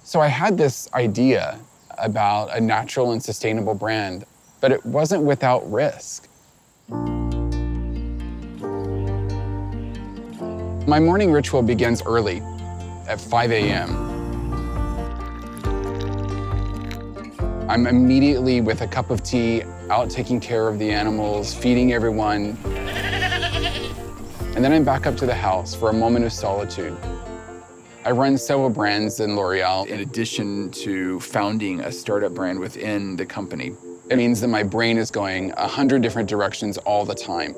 So I had this idea about a natural and sustainable brand, but it wasn't without risk. My morning ritual begins early, at 5 a.m. I'm immediately with a cup of tea, out taking care of the animals, feeding everyone. And then I'm back up to the house for a moment of solitude. I run several brands in L'Oreal in addition to founding a startup brand within the company. It means that my brain is going 100 different directions all the time.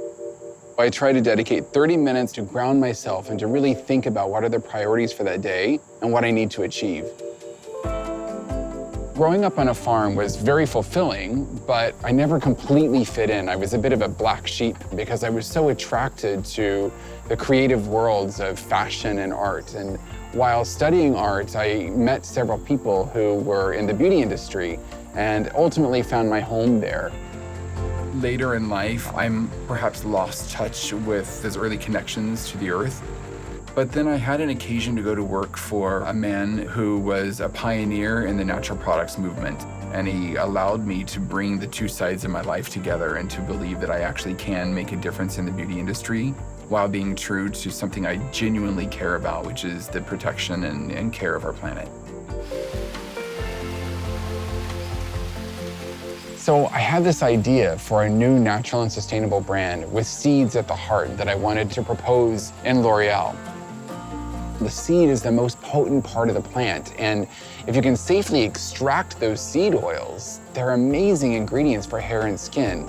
I try to dedicate 30 minutes to ground myself and to really think about what are the priorities for that day and what I need to achieve. Growing up on a farm was very fulfilling, but I never completely fit in. I was a bit of a black sheep because I was so attracted to the creative worlds of fashion and art. And while studying art, I met several people who were in the beauty industry and ultimately found my home there. Later in life, I'm perhaps lost touch with those early connections to the earth. But then I had an occasion to go to work for a man who was a pioneer in the natural products movement. And he allowed me to bring the two sides of my life together and to believe that I actually can make a difference in the beauty industry while being true to something I genuinely care about, which is the protection and care of our planet. So I had this idea for a new natural and sustainable brand with seeds at the heart that I wanted to propose in L'Oreal. The seed is the most potent part of the plant, and if you can safely extract those seed oils, they're amazing ingredients for hair and skin.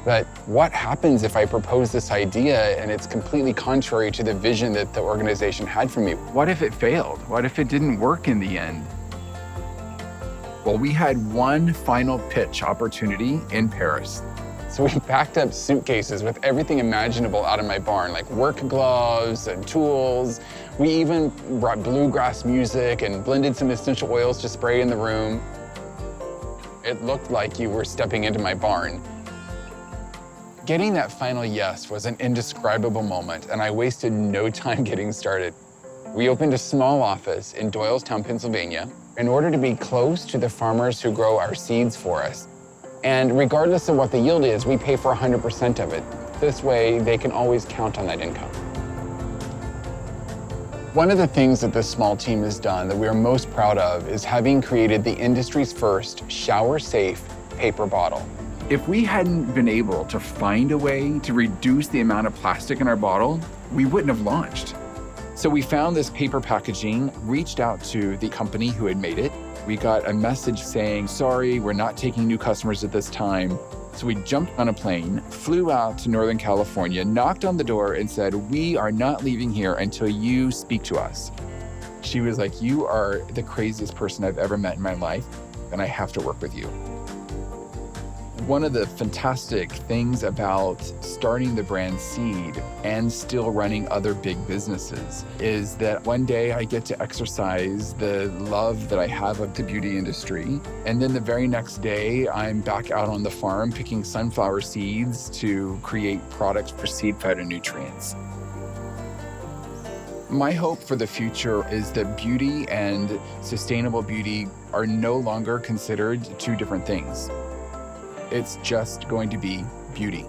But what happens if I propose this idea and it's completely contrary to the vision that the organization had for me? What if it failed? What if it didn't work in the end? Well, we had one final pitch opportunity in Paris. So we packed up suitcases with everything imaginable out of my barn, like work gloves and tools. We even brought bluegrass music and blended some essential oils to spray in the room. It looked like you were stepping into my barn. Getting that final yes was an indescribable moment, and I wasted no time getting started. We opened a small office in Doylestown, Pennsylvania, in order to be close to the farmers who grow our seeds for us. And regardless of what the yield is, we pay for 100% of it. This way, they can always count on that income. One of the things that this small team has done that we are most proud of is having created the industry's first shower-safe paper bottle. If we hadn't been able to find a way to reduce the amount of plastic in our bottle, we wouldn't have launched. So we found this paper packaging, reached out to the company who had made it. We got a message saying, sorry, we're not taking new customers at this time. So we jumped on a plane, flew out to Northern California, knocked on the door and said, we are not leaving here until you speak to us. She was like, you are the craziest person I've ever met in my life, and I have to work with you. One of the fantastic things about starting the brand Seed and still running other big businesses is that one day I get to exercise the love that I have of the beauty industry. And then the very next day, I'm back out on the farm picking sunflower seeds to create products for seed phytonutrients. My hope for the future is that beauty and sustainable beauty are no longer considered two different things. It's just going to be beauty.